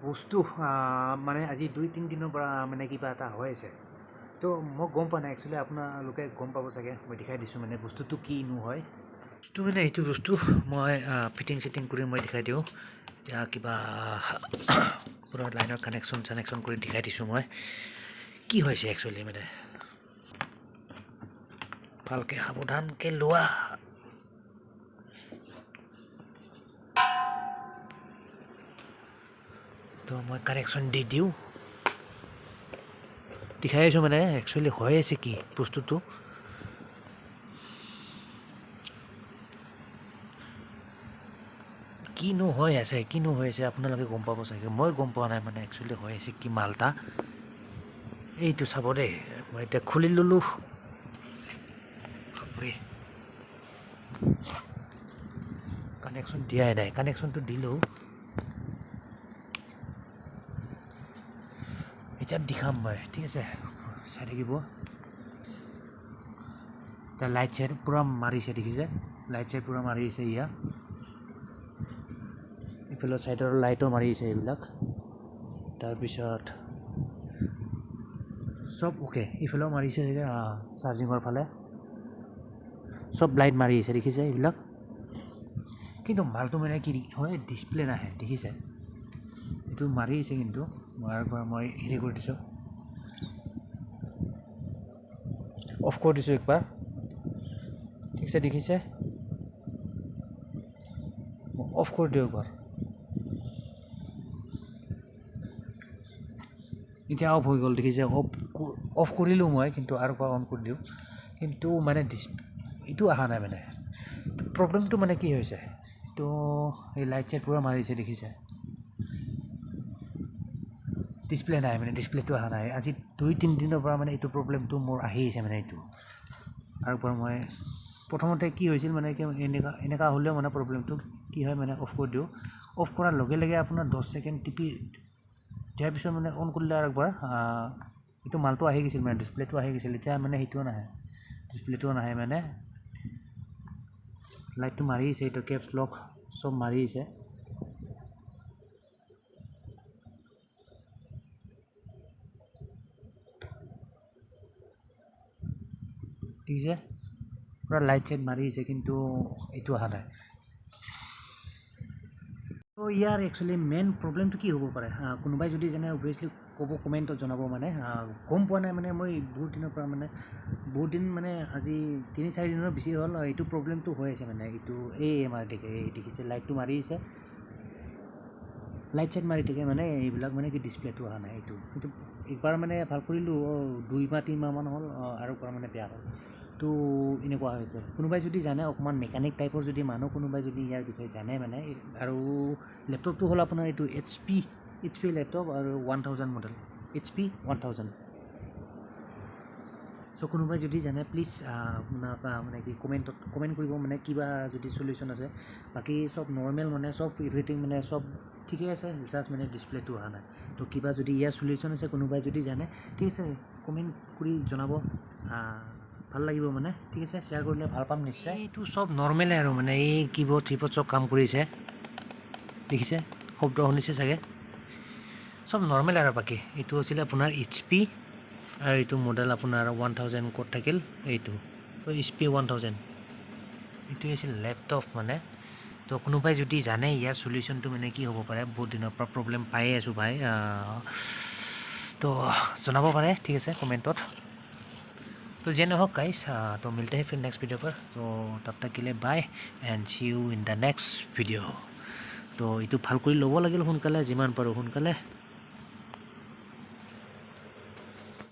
বস্তু মানে আজি 2-3 দিনৰ পৰা মানে কিবা এটা হৈ আছে তো মই গম পোৱা নাই একচুৱেলি আপোনালোকে গম পাব চাগে মই দেখাই দিছোঁ মানে বস্তুটো কিনো হয় বস্তু মানে এইটো বস্তু মই ফিটিং কৰি মই দেখাই দিওঁ এতিয়া কিবা পুৰা লাইনৰ কানেকশ্যন কৰি দেখাই দিছোঁ মই কি হৈছে একচুৱেলি মানে ভালকৈ সাৱধানকৈ লোৱা তো মই কানেকশ্যন দি দিওঁ দেখাই আছোঁ মানে একচুৱেলি হৈ আছে কি বস্তুটো কিনো হৈ আছে আপোনালোকে গম পাব চাগে মই গম পোৱা নাই মানে একচুৱেলি হৈ আছে কি মালটা এইটো চাব দেই মই এতিয়া খুলি ল'লোঁ কানেকশ্যন দিয়াই নাই কানেকশ্যনটো দিলোঁ এতিয়া দেখাম মই ঠিক আছে চাই থাকিব এতিয়া লাইট চাইট পূৰা মাৰিছে দেখিছে লাইট চাইট পূৰা মাৰিছে ইয়াত ইফালৰ চাইডৰ লাইটো মাৰিছে এইবিলাক তাৰপিছত চব অ'কে ইফালেও মাৰিছে চাগে চাৰ্জিঙৰ ফালে চব লাইট মাৰি আছে দেখিছে এইবিলাক কিন্তু মালটো মানে কি হয় ডিছপ্লে নাহে দেখিছে এইটো মাৰি আছে কিন্তু মৰাৰ পৰা মই হেৰি কৰি দিছোঁ অফ কৰি দিছোঁ একবাৰ ঠিক আছে দেখিছে অফ কৰি দিওঁ একবাৰ এতিয়া অফ হৈ গ'ল দেখিছে অফ কৰিলোঁ মই কিন্তু আৰু এবাৰ অন কৰি দিওঁ কিন্তু মানে এইটো অহা নাই মানে প্ৰব্লেমটো মানে কি হৈছে তো এই লাইট চাইট পূৰা মাৰিছে দেখিছে ডিছপ্লে নাই মানে ডিছপ্লেটো অহা নাই আজি 2-3 দিনৰ পৰা মানে এইটো প্ৰব্লেমটো মোৰ আহি আছে মানে এইটো আৰু পৰা মই প্ৰথমতে কি হৈছিল মানে কি এনেকুৱা হ'লেও মানে প্ৰব্লেমটো কি হয় মানে অফ কৰি দিওঁ অফ কৰাৰ লগে লগে আপোনাৰ 10 ছেকেণ্ড টিপি দিয়াৰ পিছত মানে অন কৰিলে আৰু একবাৰ এইটো মালটো আহি গৈছিল মানে ডিছপ্লেটো আহি গৈছিল এতিয়া মানে সেইটোও নাহে ডিছপ্লেটোও নাহে মানে লাইটটো মাৰি আছে এইটো কেপছ লক চব মাৰি আছে ঠিক আছে পূৰা লাইট চাইট মাৰি আছে কিন্তু এইটো অহা নাই তো ইয়াৰ একচুৱেলি মেইন প্ৰব্লেমটো কি হ'ব পাৰে কোনোবাই যদি জানে অভিয়াছলি ক'ব কমেণ্টত জনাব মানে গম পোৱা নাই মানে মই বহুত দিন মানে আজি 3-4 দিনৰ বেছি হ'ল এইটো প্ৰব্লেমটো হৈ আছে মানে এইটো আমাৰ দেখিছে লাইটটো মাৰি আছে লাইট চাইট মাৰি থাকে মানে এইবিলাক মানে কি ডিছপ্লেটো অহা নাই এইটো একবাৰ মানে ভাল কৰিলোঁ 2-3 মাহমান হ'ল আৰু একবাৰ মানে বেয়া হ'ল তো এনেকুৱা হৈছে কোনোবাই যদি জানে অকণমান মেকানিক টাইপৰ যদি মানুহ কোনোবাই যদি ইয়াৰ বিষয়ে জানে মানে আৰু লেপটপটো হ'ল আপোনাৰ এইটো HP লেপটপ আৰু 1000 মডেল HP 1000 চ' কোনোবাই যদি জানে প্লিজ আপোনাৰ মানে কি কমেণ্ট কৰিব মানে কিবা যদি চলিউশ্যন আছে বাকী চব নৰ্মেল মানে চব ৰেটিং মানে চব ঠিকে আছে জাষ্ট মানে ডিছপ্লেটো অহা নাই তো কিবা যদি ইয়াৰ চলিউশ্যন আছে কোনোবাই যদি জানে ঠিক আছে কমেণ্ট কৰি জনাব ভাল লাগিব মানে ঠিক আছে শ্বেয়াৰ কৰিলে ভাল পাম নিশ্চয় এইটো চব নৰ্মেলে আৰু মানে এই কীবৰ্ড চিবৰ্ড চব কাম কৰিছে দেখিছে শব্দ শুনিছে চাগে চব নৰ্মেল আৰু বাকী এইটো আছিলে আপোনাৰ HP আৰু এইটো মডেল আপোনাৰ 1000 ক'ত থাকিল এইটো তো HP 1000 এইটো আছিল লেপটপ মানে তো কোনোবাই যদি জানে ইয়াৰ চলিউশ্যনটো মানে কি হ'ব পাৰে বহুত দিনৰ পৰা প্ৰব্লেম পায়ে আছোঁ ভাই তো জনাব পাৰে ঠিক আছে কমেণ্টত तो जे न हो गाइस तो मिलते हैं फिर नेक्स्ट वीडियो पर तो तब तक के लिए bye and see you in the next video तो ये भाल कर लब लगे सोनकाले जिमान पारो सोनकाले